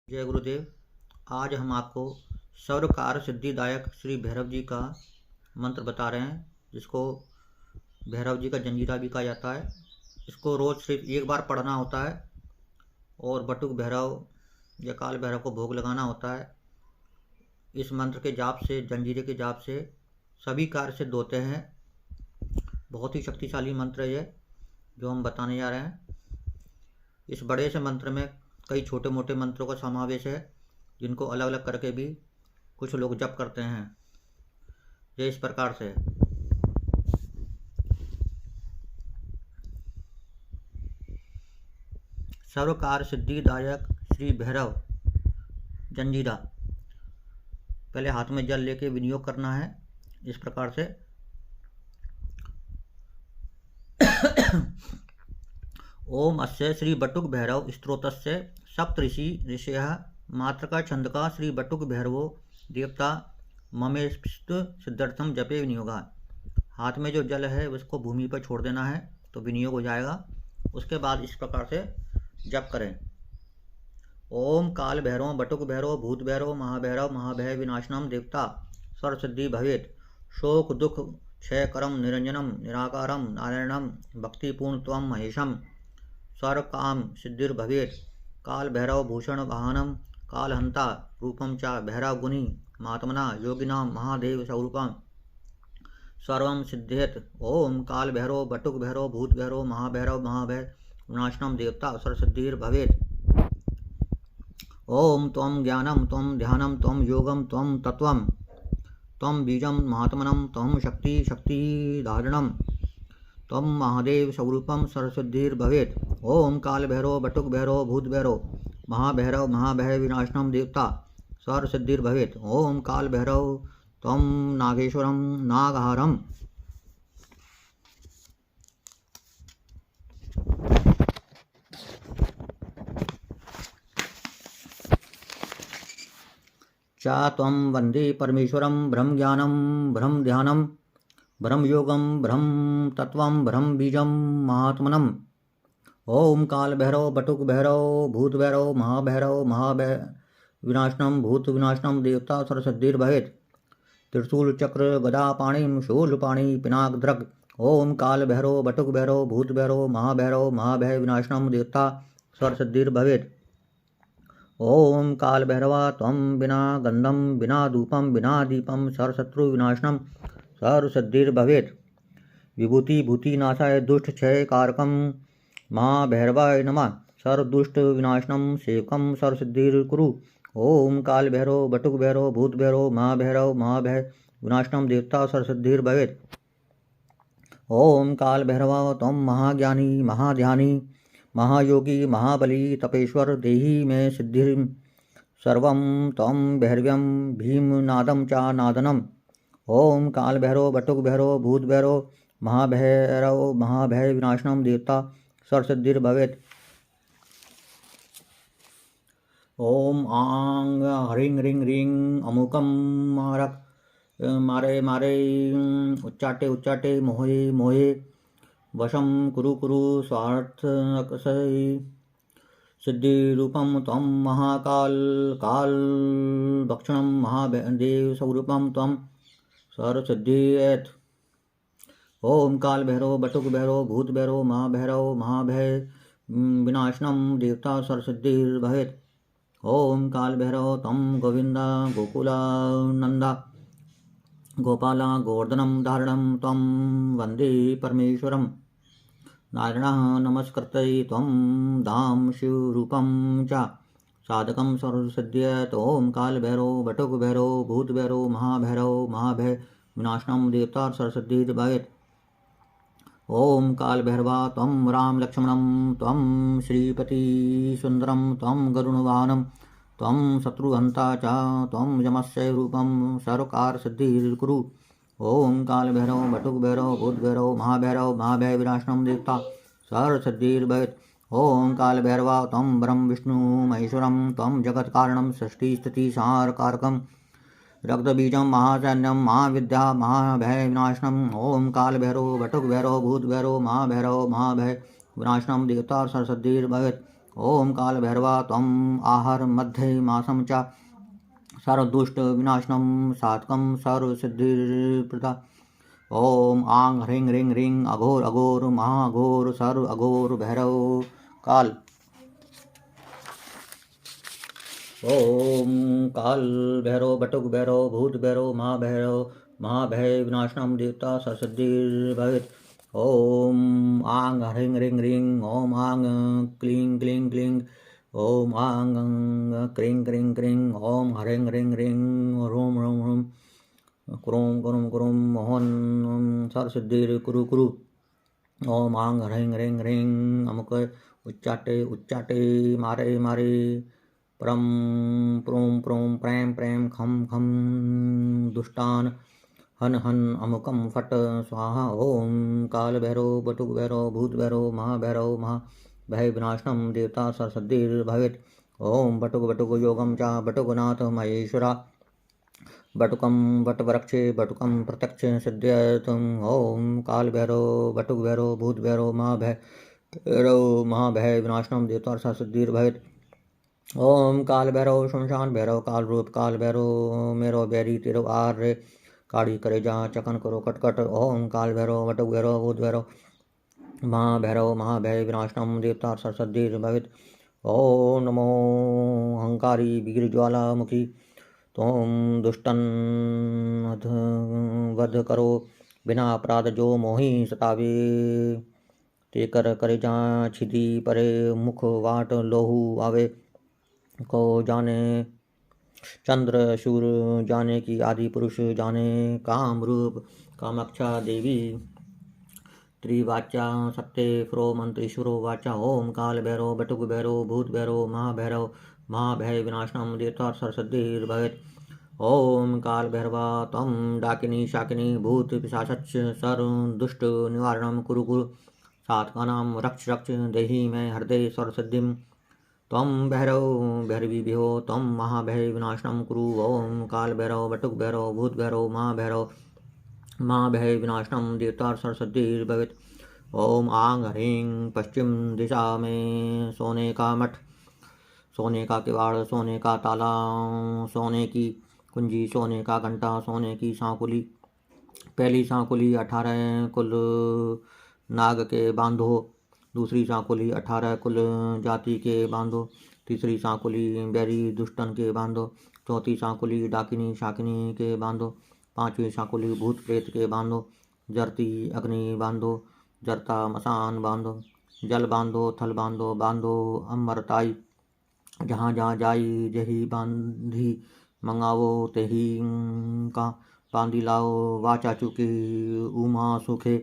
जय गुरुदेव। आज हम आपको सर्वकार सिद्धिदायक श्री भैरव जी का मंत्र बता रहे हैं, जिसको भैरव जी का जंजीरा भी कहा जाता है। इसको रोज़ सिर्फ एक बार पढ़ना होता है और बटुक भैरव या काल भैरव को भोग लगाना होता है। इस मंत्र के जाप से, जंजीरे के जाप से सभी कार्य सिद्ध होते हैं। बहुत ही शक्तिशाली मंत्र है ये जो हम बताने जा रहे हैं। इस बड़े से मंत्र में कई छोटे मोटे मंत्रों का समावेश है, जिनको अलग अलग करके भी कुछ लोग जप करते हैं। ये इस प्रकार से सर्वकार सिद्धिदायक श्री भैरव जंजीरा। पहले हाथ में जल लेके विनियोग करना है इस प्रकार से। ओम अस्य श्री बटुक भैरव स्त्रोतस्य सप्तऋषि ऋषयः मातृका छंदका श्री बटुक भैरवो देवता ममेस्त सिद्धार्थम जपे विनियोगा। हाथ में जो जल है उसको भूमि पर छोड़ देना है तो विनियोग हो जाएगा। उसके बाद इस प्रकार से जप करें। ओम काल भैरव बटुक भैरव भूत भैरव महाभैरव महाभय विनाशनम देवता सर्वसिद्धि भवेत शोक दुख क्षयकरम निरंजनम निराकारम नारायणम भक्तिपूर्ण त्वं महेशम सर्वकाम सिद्धिर्भवेत् काल भैरव भूषण वाहनम कालहंता रूपम च भैरव गुणी महात्मना योगिनां महादेव स्वरूपम सर्वं सिद्ध्येत। ओम काल भैरव बटुक भैरव भूत भैरव महाभैरव महाभय विनाशनम देवता सर्वसिद्धिर्भवेत्। ओम त्वं ज्ञानम त्वं ध्यानम त्वं योगम त्वं तत्वम त्वं बीजम महात्मनम त्वं शक्ति शक्तिधारणम त्वं महादेव स्वरूपम सर्वसिद्धिर्भवेत्। ओम काल भैरव बटुक भैरव भूत भैरव महाभैरव महाभय विनाशनम देवता सर्वसिद्धिर्भवेत्। ओम काल भैरव त्वं नागेश्वरम नागहारम चा त्वं वंदे परमेश्वरम ब्रह्म ज्ञानम ब्रह्म ध्यानम ब्रह्म योगम ब्रह्म तत्वम ब्रह्म बीजम महात्मनम। ओम काल भैरव बटुक भैरव भूत भैरव महाभैरव महाभय विनाशनम भूत विनाशनम देवता सर्वसिद्धिर्भवेत्। त्रिशूल चक्र गदा पाणिम शूल पाणि पिनाक द्रग। ओम काल भैरव बटुक भैरव भूत भैरव महाभैरव महाभय विनाशनम देवता सर्वसिद्धिर्भवेत्। ओम काल भैरवा त्वं बिना गंधम बिना धूपम बिना दीपम सर्वशत्रु विनाशनम सर्वसिद्धिर्भवेत्। विभूति भूति नाशाय दुष्ट क्षय कारकम महाभैरवाय नमः सर्वदुष्ट विनाशनम सेवकम सर्वसिद्धिर्कुरु। ओम काल भैरव बटुक भैरव भूत भैरव महाभैरव महाभय विनाशनम देवता सर्वसिद्धिर्भवेत्। ओम काल भैरवा त्वं महाज्ञानी महाध्यानी महायोगी महाबली तपेश्वर देहि मे सिद्धिं सर्वं त्वं भैरव्यं भीमनादं च नादनम्। ओम काल भैरव बटुक भैरव भूत भैरव महाभैरव महाभय विनाशनम देवता सर्वसिद्धिर्भवेत्। ओम आंग ह्रीं ह्रीं ह्रीं अमुकम मारक मारे मारे उच्चाटे उच्चाटे मोहे मोहे वशं कुरु कुरु स्वार्थकसै सिद्धिरूपं त्वं महाकाल काल भक्षणं महादेव स्वरूपं त्वं सर्वसिद्धिर्भवेत्। ओम काल भैरव बटुक भैरव भूत भैरव महाभैरव महाभय विनाशनम देवता सर्वसिद्धिर्भवेत्। ओम काल भैरव त्वं गोविंदा गोकुलानंदा गोपाला गोवर्धनम धारणम त्वं वंदे परमेश्वरम नारायणः नमस्कृत्य त्वं धाम शिवरूपं च साधकं सर्वसिद्ध्येत्। ओम काल भैरव बटुक भैरव भूत भैरव महाभैरव महाभय विनाशनम देवता सर्वसिद्धिर्भवेत्। ओम काल भैरवा त्वं राम लक्ष्मणं त्वं श्रीपति सुंदरं त्वं गरुणवाहनं त्वं शत्रुहन्ता च त्वं यमस्य रूपं सर्वकार सिद्धिर्कुरु। ओम काल भैरव बटुक भैरव भूत भैरव महाभैरव महाभय विनाशनम देवता सर्वसिद्धिर्भवेत्। ओम काल भैरवा त्वं ब्रह्म विष्णु महेश्वरं त्वं जगत्कारणं सृष्टि स्थिति संहारकारकं रक्तबीजं महासैन्यं महाविद्या महाभय विनाशनम। ओम काल भैरव बटुक भैरव भूत भैरव महाभैरव महाभय विनाशनम देवता सर्वसिद्धिर्भवेत्। ओम कालभैरवा त्वम् आहर मध्ये मासं च सर्वदुष्टविनाशनं सात्कं सर्वसिद्धिप्रदा। ओम आंग ह्रीं ह्रीं ह्रीं अघोर अघोर महाघोर सर्व अघोर भैरव काल। ओम काल भैरव बटुक भैरव भूत भैरव महाभय विनाशनम देवता सरसिद्धिर्भवेत्। ओम आंग ह्रीं ह्रीं ह्रीं ओम आंग क्लीं क्लीं क्लीं ओम आंग क्रीं क्रीं क्रीं ओम ह्रीं ह्रीं ह्रीं ह्रूं ह्रूं ह्रूं क्रूं क्रूं क्रूं मोहन सरसिद्धिर कुरु कुरु। ओम आंग ह्रीं ह्रीं ह्रीं अमुक उच्चाटे उच्चाटे मारे मारे प्रं प्रूं प्रूं प्रें प्रें खं खं दुष्टान हन हन अमुकम फट स्वाहा। ओम काल भैरव बटुक भैरव भूत भैरव महाभय विनाशनम देवता सरसिद्धिर्भवेत्। ओम बटुक बटुक योगम च बटुकनाथ महेश्वरा बटुकम वटवृक्षे बटुकम प्रत्यक्ष सिद्ध्यत। ओम काल भैरव बटुक भैरव भूत भैरव महाभय विनाशनम देवता सरसिद्धिर्भवेत्। ओम काल भैरव शमशान भैरव काल रूप काल भैरव मेरो बैरी तेरो आर्य काड़ी करे जा चकन करो कटकट। ओम काल भैरव बटुक भैरव भूत भैरव महाभय विनाशनम देवता सरसिद्धिर्भवेत्। ओम नमो अहंकारी वीर ज्वाला मुखी तुम दुष्टन वध करो बिना अपराध जो मोहि सतावे। ते कर करे जा छिदी परे मुख वाट लोहू आवे को जाने चंद्र शूर जाने की आदि पुरुष जाने काम रूप कामाक्षा देवी त्रिवाचा सत्य फ्रो मंत्रीश्वरो वाचा। ओम काल भैरव बटुक भैरव भूत भैरव महाभय विनाशनम देवता सरसिद्धिर्भवेत्। ओम काल भैरवा तम डाकिनी शाकिनी भूत पिशाच सर्व दुष्ट निवारणम कुरु कुरु। सात्कानाम रक्ष रक्ष देहि मैं हृदय सरसिद्धिम तम भैरव भैरवी भ्यो तम महाभय विनाशनम कुरु। ओम काल भैरव बटुक भैरव भूत भैरव महाभय विनाशनम देवता सरसिद्धिर्भवेत्। ओम आंग ह्रीं पश्चिम दिशा में सोने का मठ सोने का किवाड़ सोने का ताला सोने की कुंजी सोने का घंटा सोने की सांकुली। पहली सांकुली 18 कुल नाग के बांधो दूसरी सांकुली 18 कुल जाति के बांधो तीसरी सांकुली बैरी दुष्टन के बांधो चौथी सांकुली डाकिनी शाकिनी के बांधो पांचवी सांकुली भूत प्रेत के बांधो जरती अग्नि बांधो जरता मसान बांधो जल बांधो थल बांधो बांधो अमरताई जहाँ जहाँ जाई जही बांधी मंगावो तेही का बांधी लाओ वाचा चुकी उमा सुखे।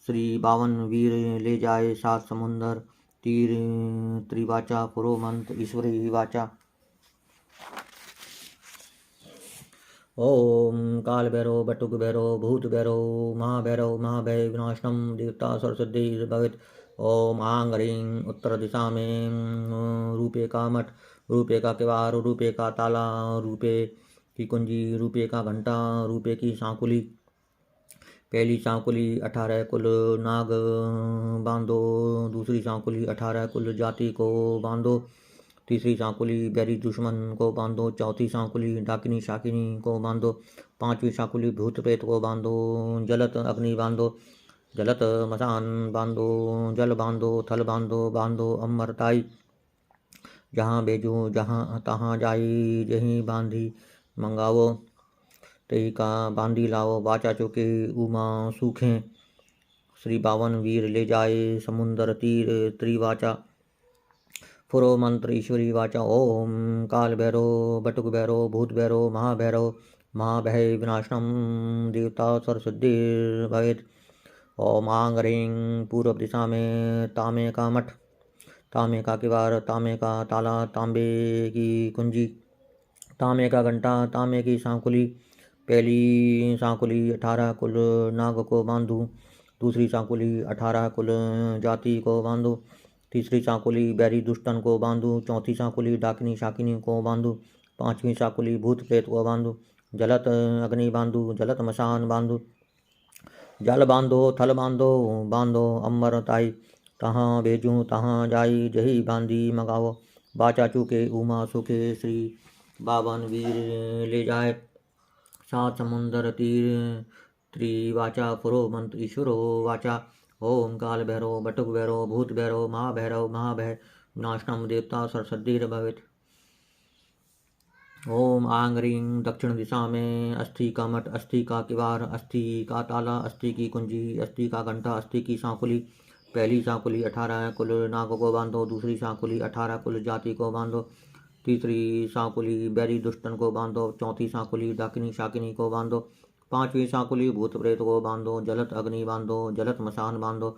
श्री 52 वीर ले जाए 7 समुंदर तीर त्रिवाचा पुरो मंत्र ईश्वरी वाचा। ओम काल भैरव बटुक भैरव भूत भैरव महाभय विनाशनम देवता सरसिद्धिर्भवेत्। ओम आंग ह्रीं उत्तर दिशा में रूपे का मठ रूपे का किवाड़ रूपे का ताला रूपे की कुंजी रूपे का घंटा रूपे की सांकुली। पहली सांकुली 18 कुल नाग बांधो दूसरी सांकुली 18 कुल जाति को बांधो तीसरी सांकुली बैरी दुश्मन को बांधो चौथी सांकुली डाकिनी शाकिनी को बांधो पांचवी सांकुली भूत प्रेत को बांधो जलत अग्नि बांधो जलत मसान बांधो जल बांधो थल बांधो बांधो अमरताई जहाँ बेजो जहाँ तहाँ जाई जहीं बांधी मंगावो तेही का बांधी लाओ वाचा चुके उमा सूखें। श्री 52 वीर ले जाए समुंदर तीर त्रिवाचा पुरो मंत्र ईश्वरी वाचा। ओम काल भैरव बटुक भैरव भूत भैरव महाभय विनाशनम देवता सरसिद्धिर्भवेत्। ओम आंग ह्रीं पूर्व दिशा में तामे का मठ तामे का किवाड़ तामे का ताला तांबे की कुंजी तामे का घंटा तामे की सांकुली। पहली सांकुली 18 कुल नाग को बांधू दूसरी सांकुली 18 कुल जाति को बांधो तीसरी सांकुली बैरी दुष्टन को बांधू चौथी सांकुली डाकिनी शाकिनी को बांधू पांचवी सांकुली भूत प्रेत को बांधू जलत अग्नि बांधू जलत मसान बांधू जल बांधो थल बांधो बांधो अमरताई तहाँ भेजूँ तहाँ जाई जही बांधी मगाओ। बाचा चूके उमा सुखे श्री बावन वीर ले जाए। सात समुंदर तीर त्रिवाचा पुरो मंत्र ईश्वरो वाचा। ओम काल भैरव बटुक भैरव भूत भैरव महाभय विनाशनम देवता सरसद्धिर भवेत्। ओम आंग रीं दक्षिण दिशा में अस्थि का मठ, अस्थि का किवार, अस्थि का ताला, अस्थि की कुंजी, अस्थि का घंटा, अस्थि की सांकुली। पहली सांकुली 18 कुल नागों को बांधो, दूसरी सांकुली 18 कुल जाति को बांधो, तीसरी सांकुली बैरी दुष्टन को बांधो, चौथी सांकुली डाकिनी शाकिनी को बांधो, पांचवी सांकुली भूत प्रेत को बांधो, जलत अग्नि बांधो, जलत मसान बांधो,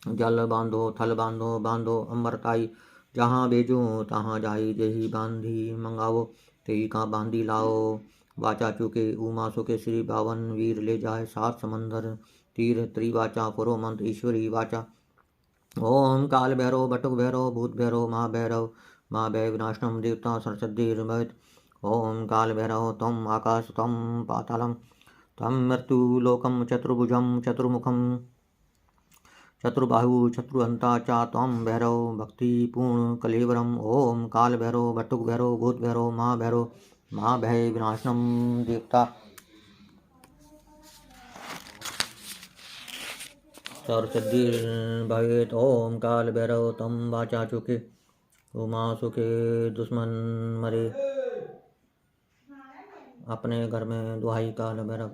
जल बांधो, थल बांधो, बांधो अमरताई। जहाँ भेजूँ तहाँ जाई जही बांधी मंगावो। तेई का बांधी लाओ। वाचा चूके उमा सुके श्री बावन वीर ले जाए। सात समंदर तीर त्रिवाचा पुरो मंत्र ईश्वरी वाचा। ओम काल भैरव बटुक भैरव भूत भैरव महाभय विनाशनम देवता सरसद्धिर भवेत्। ओम काल भैरव तम आकाश तम पातालम तम मृत्युलोकम चतुर्भुजम चतुर्मुखम चतुर्बाहु शत्रुहंता चा त्वं भैरव भक्तिपूर्ण कलेवरम। ओम काल भैरव बटुक भैरव भूत भैरव महाभय विनाशनम देवता सरसद्धिर भवेत्। ओम काल भैरव तम वाचा चुके उमा सुखे दुश्मन मरे। अपने घर में दुहाई काल भैरव।